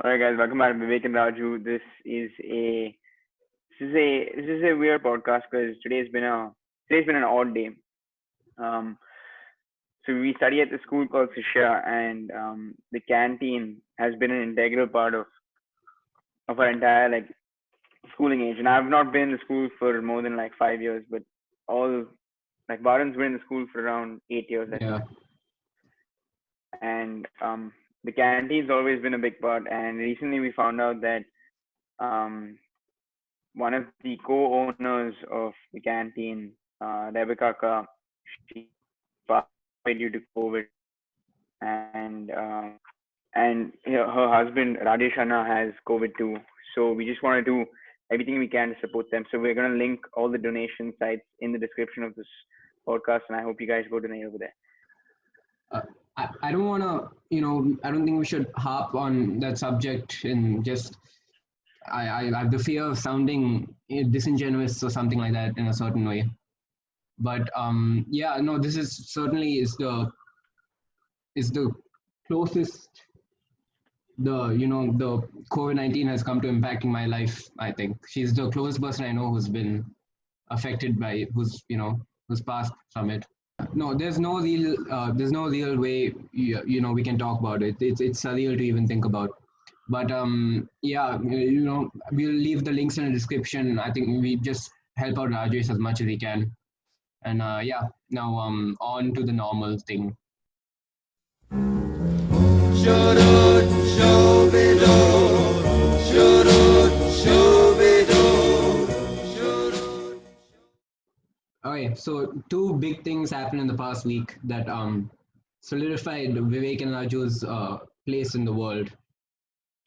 All right, guys, welcome back to Vivek and Raju. This is a weird podcast because today's been an odd day. Um, so we study at the school called Sisha, and the canteen has been an integral part of our entire schooling age. And I've not been in the school for more than 5 years, but all Varun's been in the school for around 8 years, I Yeah, think. And the canteen's always been a big part. And recently we found out that um, one of the co-owners of the canteen, Rebecca, she passed away due to COVID, and her husband Rajesh Anna has COVID too. So we just want to do everything we can to support them. So we're gonna link all the donation sites in the description of this podcast, and I hope you guys go donate over there. I don't want to, I don't think we should harp on that subject and just, I have the fear of sounding disingenuous or something like that in a certain way. But yeah, no, this is certainly is the closest the COVID-19 has come to impacting my life. I think she's the closest person I know who's been affected by, who's passed from it. No, there's no real way we can talk about it. It's surreal to even think about. But yeah, we'll leave the links in the description. I think we just help out Rajesh as much as we can. And yeah, now on to the normal thing. Okay, so two big things happened in the past week that solidified Vivek and Raju's place in the world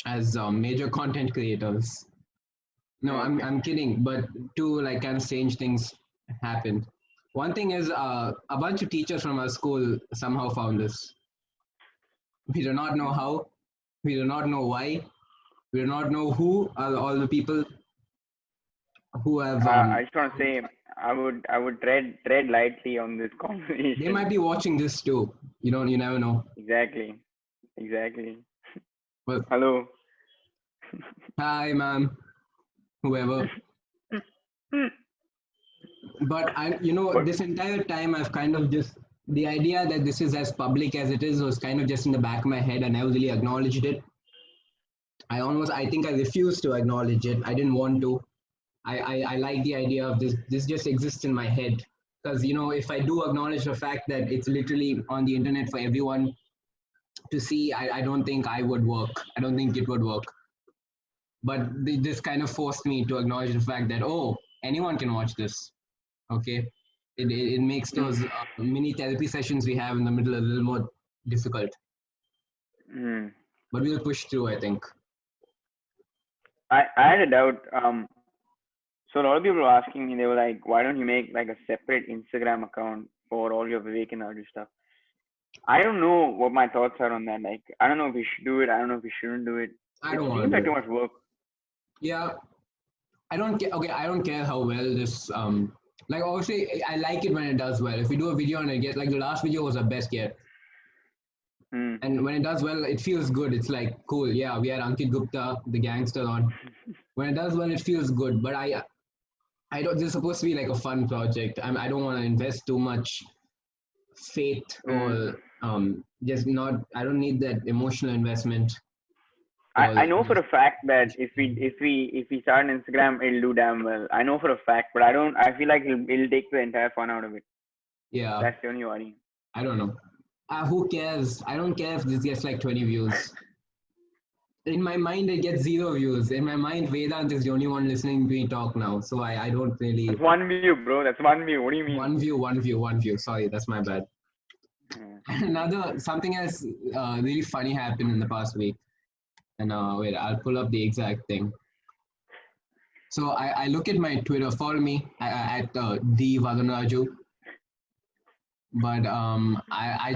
as major content creators. No, I'm kidding, but two kind of strange things happened. One thing is a bunch of teachers from our school somehow found us. We do not know how, we do not know why, we do not know who are all the people who have. I just want to say I would tread lightly on this conversation. They might be watching this too. You never know. Exactly. Well, Hello. hi, ma'am, whoever. But this entire time I've kind of just, the idea that this is as public as it is was kind of just in the back of my head. I never really acknowledged it. I think I refused to acknowledge it. I didn't want to. I like the idea of this just exists in my head. Because, if I do acknowledge the fact that it's literally on the internet for everyone to see, I don't think I would work. I don't think it would work. But this kind of forced me to acknowledge the fact that, oh, anyone can watch this. Okay. It makes those mini therapy sessions we have in the middle a little more difficult. Mm. But we'll push through, I think. I had a doubt. So a lot of people were asking me, they were like, why don't you make a separate Instagram account for all your Vivek and Raju stuff? I don't know what my thoughts are on that. I don't know if we should do it. I don't know if we shouldn't do it. I don't It want seems to like do too it. much work. Yeah. I don't care. Okay, I don't care how well this obviously I like it when it does well. If we do a video and it gets the last video was our best yet. Mm. And when it does well, it feels good. It's like cool. Yeah, we had Ankit Gupta, the gangster on. When it does well, it feels good. But I don't. This is supposed to be a fun project. I don't want to invest too much faith or just not. I don't need that emotional investment. I know for a fact that if we start an Instagram, it'll do damn well. I know for a fact, but I feel like it'll take the entire fun out of it. Yeah. That's the only worry. I don't know. Who cares? I don't care if this gets 20 views. In my mind, it gets 0 views. In my mind, Vedant is the only one listening to me talk now. So I don't really. That's one view, bro. That's one view. What do you mean? One view. Sorry, that's my bad. Something else really funny happened in the past week. And wait, I'll pull up the exact thing. So I look at my Twitter. Follow me at the Varun Raju. But I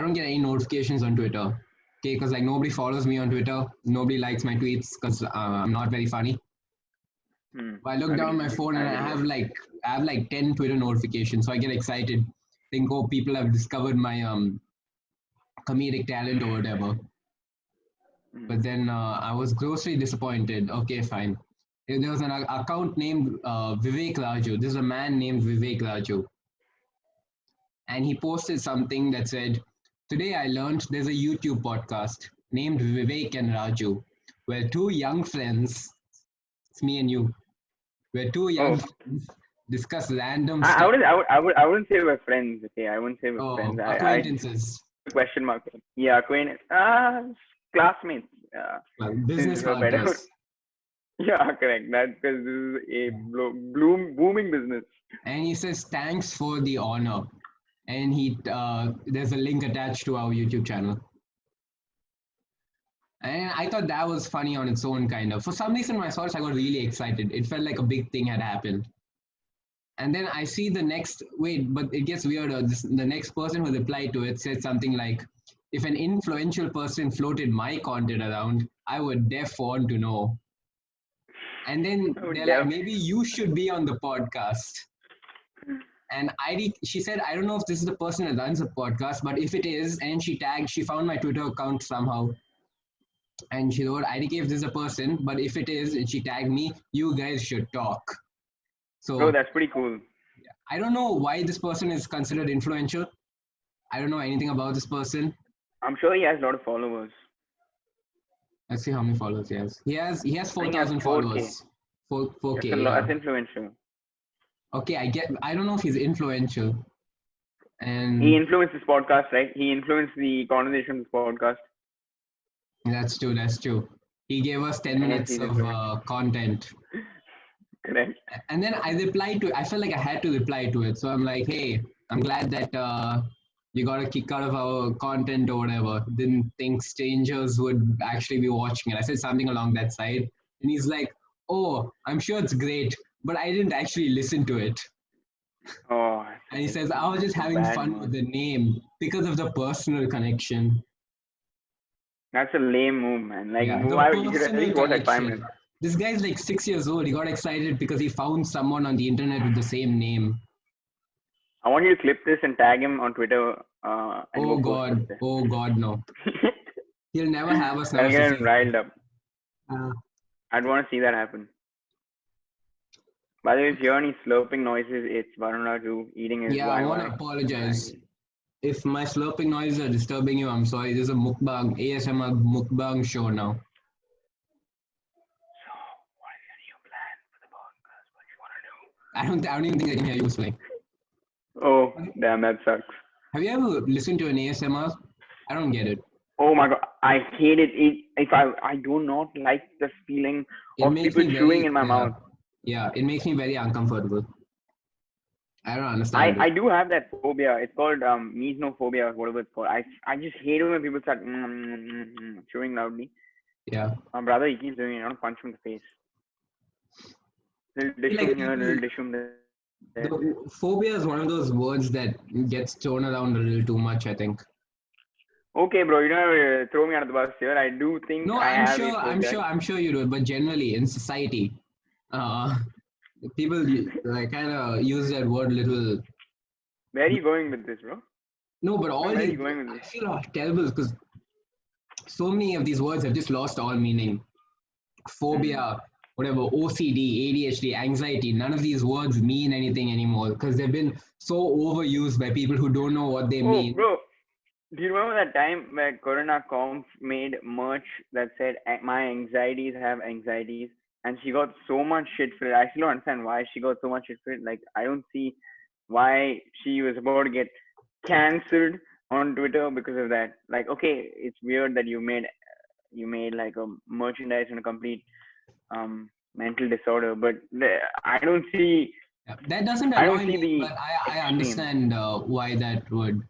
don't get any notifications on Twitter. Okay, because nobody follows me on Twitter. Nobody likes my tweets because I'm not very funny. I look down my phone and I have 10 Twitter notifications. So I get excited. Think, oh, people have discovered my comedic talent or whatever. But then I was grossly disappointed. Okay, fine. There was an account named Vivek Raju. There's a man named Vivek Raju. And he posted something that said, "Today I learned there's a YouTube podcast named Vivek and Raju, where two young friends, it's me and you, where two young Oh, friends discuss random I stuff." wouldn't. I wouldn't say we're friends. Okay, I wouldn't say we're Oh, friends. I acquaintances, put a question mark. Yeah, acquaintance. Classmates. Since business we're better. partners. Yeah, correct. That's because this is a booming business. And he says, "Thanks for the honor." And there's a link attached to our YouTube channel. And I thought that was funny on its own, kind of. For some reason, when I saw it, I got really excited. It felt like a big thing had happened. And then I see the next, wait, but it gets weirder. The next person who replied to it said something like, "If an influential person floated my content around, I would def want to know." And then Oh, they're like, damn. "Maybe you should be on the podcast." And she said, "I don't know if this is the person that runs the podcast, but if it is," and she found my Twitter account somehow. And she wrote, "IDK, if this is a person, but if it is," and she tagged me, "you guys should talk." Bro, So that's pretty cool. I don't know why this person is considered influential. I don't know anything about this person. I'm sure he has a lot of followers. Let's see how many followers he has. He has I think he has 4,000 4K. followers. 4K, That's a lot. yeah. That's influential. Okay, I don't know if he's influential. He And influenced this podcast, right? He influenced the conversation of this podcast. that's true. He gave us 10 Hence, minutes he's of influential. content. Correct. And then I felt like I had to reply to it. So I'm like, "Hey, I'm glad that you got a kick out of our content or whatever. Didn't think strangers would actually be watching it." I said something along that side. And he's like, "Oh, I'm sure it's great, but I didn't actually listen to it." Oh, And he says, "I was just it's a having bad fun with move. the name because of the personal connection." That's a lame move, man. Like, Yeah, the why you should at personal least watch like 5 minutes. connection. This guy's like 6 years old. He got excited because he found someone on the internet with the same name. I want you to clip this and tag him on Twitter and Oh go post it God, there. oh God, no. He'll never have us That'll never get see him riled up. Uh, I'd want to see that happen. By the way, if you hear any slurping noises, it's Varun Raju eating his yeah, I want to YY. apologize. If my slurping noises are disturbing you, I'm sorry. This is a mukbang, ASMR mukbang show now. So, what is your new plan for the podcast? What do you want to do? I don't even think I can hear you whistling. Oh, damn, that sucks. Have you ever listened to an ASMR? I don't get it. Oh my god, I hate it. I do not like the feeling It of makes people me chewing very in my mouth. Yeah, it makes me very uncomfortable. I don't understand I it. do have that phobia. It's called mesnophobia or whatever it's called. I just hate it when people start chewing loudly. Yeah. My brother, he keeps doing it. I want to punch him in the face. Little Feel like dishum here, people, little dishum there. the phobia is one of those words that gets thrown around a little too much, I think. Okay, bro, you don't have to throw me under the bus here. I do think No, I have a phobia. I'm sure you do. But generally, in society, uh, people like kind of use that word little. Where are you going with this, bro? No, but all Where are these, you going with I this? feel terrible because so many of these words have just lost all meaning. Phobia, whatever, OCD, ADHD, anxiety. None of these words mean anything anymore because they've been so overused by people who don't know what they Oh, mean. bro, do you remember that time where Corona Conf made merch that said my anxieties have anxieties, and she got so much shit for it? I still don't understand why she got so much shit for it. Like, I don't see why she was about to get cancelled on Twitter because of that. Like, okay, it's weird that you made like a merchandise and a complete mental disorder, but I don't see That doesn't I don't annoy see me, the but I extreme. understand why that would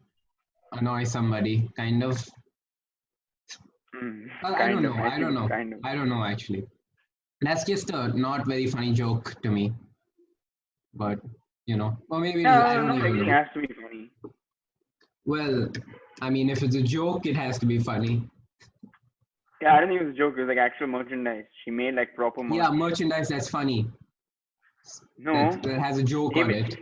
annoy somebody, kind of. Well, I don't Kind of. know. I I feel don't know. kind of. I don't know actually. That's just a not very funny joke to me. But or maybe it is. I No, don't not even everything know. has to be funny. Well, I mean, if it's a joke, it has to be funny. Yeah, I don't think it was a joke. It was like actual merchandise. She made like proper merch. Yeah, merchandise that's funny. No, That has a joke on it.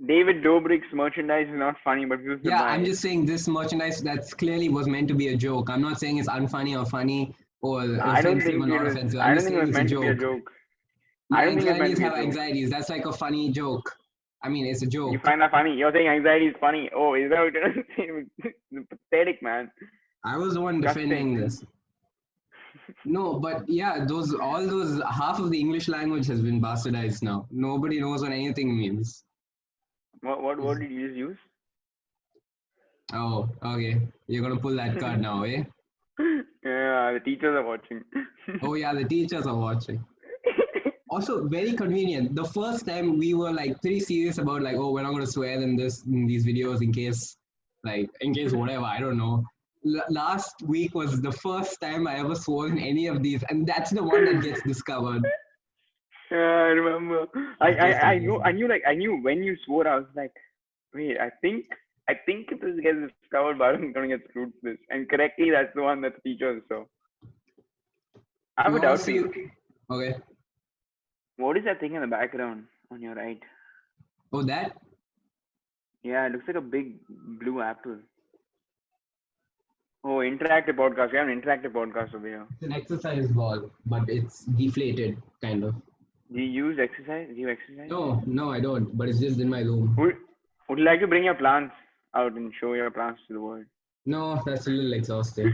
David Dobrik's merchandise is not funny, but people still Yeah, buy I'm it. just saying this merchandise that's clearly was meant to be a joke. I'm not saying it's unfunny or funny. or I don't offensive think or it not was. offensive. I'm I don't just think it saying was it's a meant to be a joke. joke. I My don't think it's meant to anxieties be a have joke. anxieties. That's like a funny joke. I mean, it's a You joke. find that funny? You're saying anxiety is funny. Oh, is that what you're saying? Pathetic, man. I was the one defending Disgusting. this. No, but yeah, all those half of the English language has been bastardized now. Nobody knows what anything means. What did you just use? Oh, okay. You're gonna pull that card now, eh? Yeah, the teachers are watching. Oh yeah, the teachers are watching. Also, very convenient. The first time we were like pretty serious about like, oh, we're not gonna swear in these videos in case whatever. I don't know. Last week was the first time I ever swore in any of these, and that's the one that gets discovered. Yeah, I remember. It's just I amazing. knew like I knew when you swore. I was like, wait, I think if this gets discovered, Varun's gonna get screwed for this. And correctly, that's the one that the teachers saw. I have You a wanna doubt for see? you. Okay. What is that thing in the background on your right? Oh, that Yeah, it looks like a big blue apple. Oh, interactive podcast. We have an interactive podcast over here. it's an exercise ball, but it's deflated, kind of. Do you use exercise? Do you exercise? No, I don't. But it's just in my room. Would you like to bring your plants out and show your plants to the world? No, that's a little exhausting.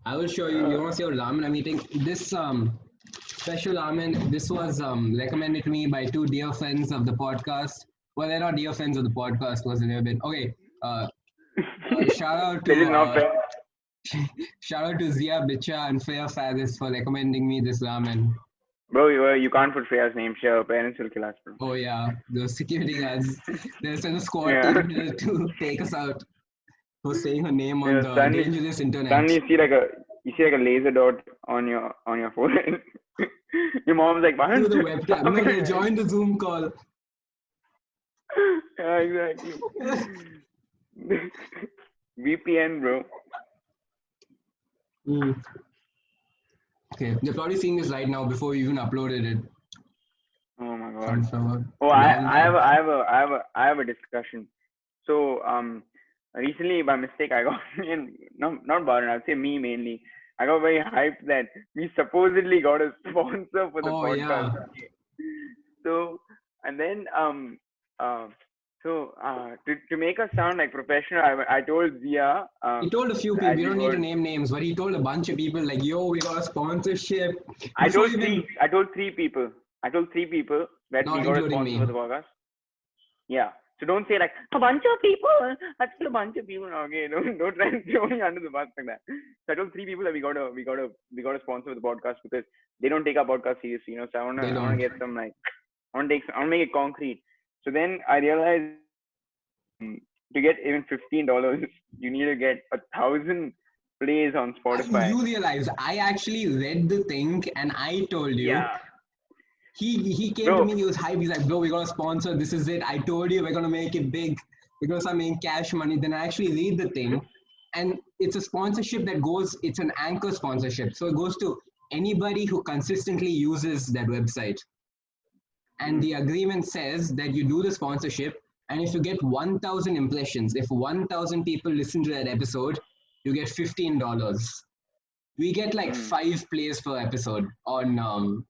I will show you. You want to see what ramen I'm eating? This special ramen. This was recommended to me by two dear friends of the podcast. Well, they're not dear friends of the podcast because they've been okay. Shout out That is to not fair. shout out to Zia Bicha and Freya Faris for recommending me this ramen. Bro, you can't put Freya's name. Sure, parents will kill us, bro. Oh yeah, the security guards. There's a squad Yeah. team here to take us out for saying her name on Yeah, the dangerous internet. suddenly you see like a laser dot on your forehead. Your mom's like, Through Varun, the webcam. stop No, it. they joined the Zoom call. Yeah, exactly. VPN, bro. Okay, they're probably seeing this right now before we even uploaded it. Oh my god. Sunflower. Oh, I have a discussion. So recently by mistake I got not Baran, I'd say me mainly. I got very hyped that we supposedly got a sponsor for the podcast. Yeah. So and then to make us sound like professional, I told Zia. He told a few people, we don't need to name names, but he told a bunch of people like, yo, we got a sponsorship. I told three people. I told three people that not we got a including sponsor me. for the podcast. Yeah. So don't say like a bunch of people. I told a bunch of people. Okay, don't try and throw me under the bus like that. So I told three people that we got a sponsor for the podcast because they don't take our podcast seriously, So I wanna get some like I wanna make it concrete. So then I realized to get even $15, you need to get 1,000 plays on Spotify. You realize I actually read the thing and I told you. Yeah. He came to me, he was hyped. He's like, bro, we got a sponsor. This is it. I told you we're gonna make it big. We're gonna start making cash money. Then I actually read the thing. And it's a sponsorship it's an anchor sponsorship. So it goes to anybody who consistently uses that website. And the agreement says that you do the sponsorship, and if you get 1,000 impressions, if 1,000 people listen to that episode, you get $15. We get like 5 plays per episode on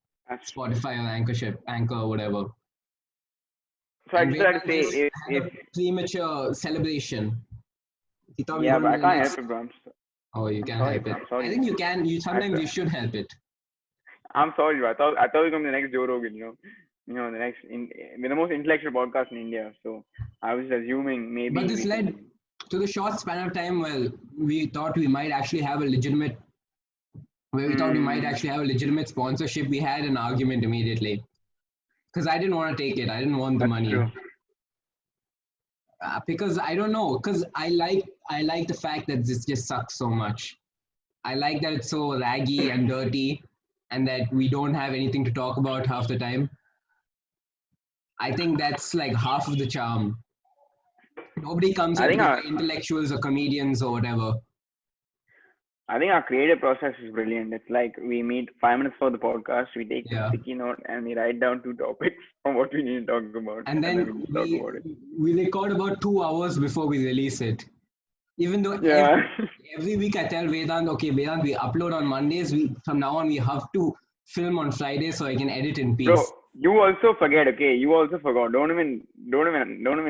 Spotify or Anchor or whatever. So I just had to say, if premature celebration. Yeah, but I can't help it, bro. Oh, you can help it. I think you can. Sometimes you should help it. I'm sorry, bro. I thought it was going to be the next Joe Rogan, the next the most intellectual podcast in India. So I was assuming maybe. But this led to the short span of time where we thought we might actually have a legitimate. Sponsorship. We had an argument immediately because I didn't want to take it. I didn't want the money. True. Because I don't know. Because I like the fact that this just sucks so much. I like that it's so raggy and dirty, and that we don't have anything to talk about half the time. I think that's like half of the charm. Nobody comes here because intellectuals or comedians or whatever. I think our creative process is brilliant. It's like we meet 5 minutes for the podcast, we take a sticky note and we write down 2 topics on what we need to talk about. And then we record about 2 hours before we release it. Even though Yeah. every week I tell Vedant, okay, Vedant, we upload on Mondays. From now on we have to film on Fridays so I can edit in Bro, peace. you also forget, okay? You also forgot. Don't even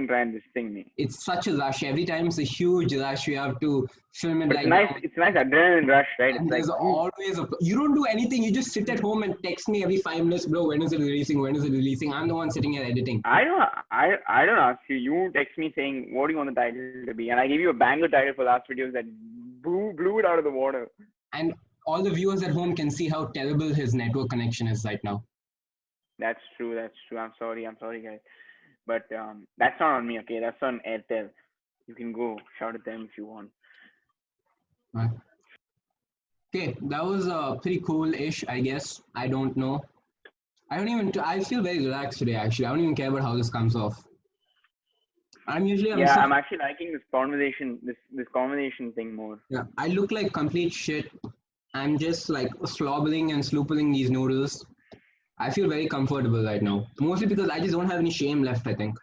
try and this thing me. It's such a rush. Every time it's a huge rush. We have to film it But it's like nice. now. It's nice adrenaline rush, right? It's And like, there's always you don't do anything. You just sit at home and text me every 5 minutes, bro. When is it releasing? When is it releasing? I'm the one sitting here editing. I don't ask you. You text me saying what do you want the title to be, and I give you a banger title for last videos that blew it out of the water. And all the viewers at home can see how terrible his network connection is right now. That's true. That's true. I'm sorry, guys. But that's not on me. Okay, that's on Airtel. You can go shout at them if you want. Okay, that was pretty cool-ish, I guess. I don't know. I feel very relaxed today, actually. I don't even care about how this comes off. I'm Yeah, I'm actually liking this conversation thing more. Yeah, I look like complete shit. I'm just like slobbering and slooping these noodles. I feel very comfortable right now. Mostly because I just don't have any shame left, I think.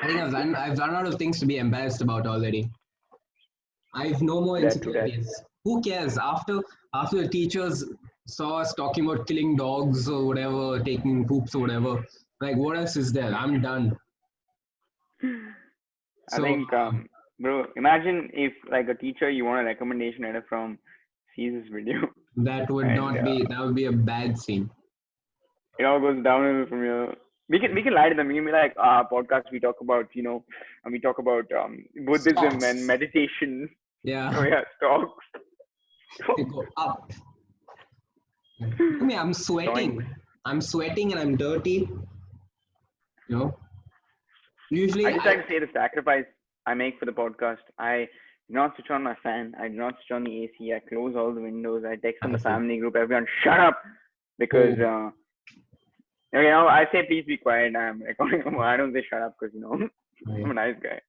I've run out of things to be embarrassed about already. I've no more That too. insecurities. Who cares? After the teachers saw us talking about killing dogs or whatever, taking poops or whatever, like what else is there? I'm done. I So think, bro, imagine if like a teacher you want a recommendation letter from sees this video that would and not be that would be a bad scene. it all goes downhill from here. We can lie to them. We can be like, podcast we talk about, and we talk about Buddhism and Stocks. meditation. Yeah. Oh yeah, stocks. They go up. I mean, I'm sweating. I'm sweating and I'm dirty. You know. Usually, I just like to say the sacrifice I make for the podcast. I do not switch on my fan. I do not switch on the AC. I close all the windows. I text in the family group, everyone, shut up, because I say please be quiet. I'm recording. I don't say shut up because I'm a nice guy.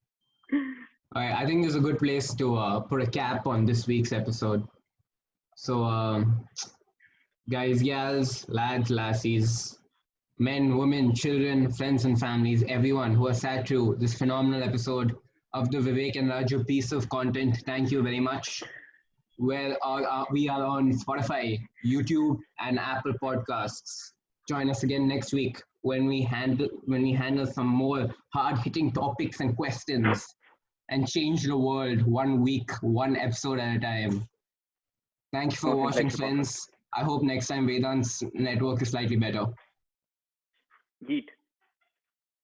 I think this is a good place to put a cap on this week's episode. So, guys, gals, lads, lassies, men, women, children, friends, and families, everyone who has sat through this phenomenal episode of the Vivek and Raju piece of content, thank you very much. We are on Spotify, YouTube, and Apple Podcasts. Join us again next week when we handle some more hard-hitting topics and questions and change the world 1 week, 1 episode at a time. Thank you for watching, friends. I hope next time Vedant's network is slightly better. Geet.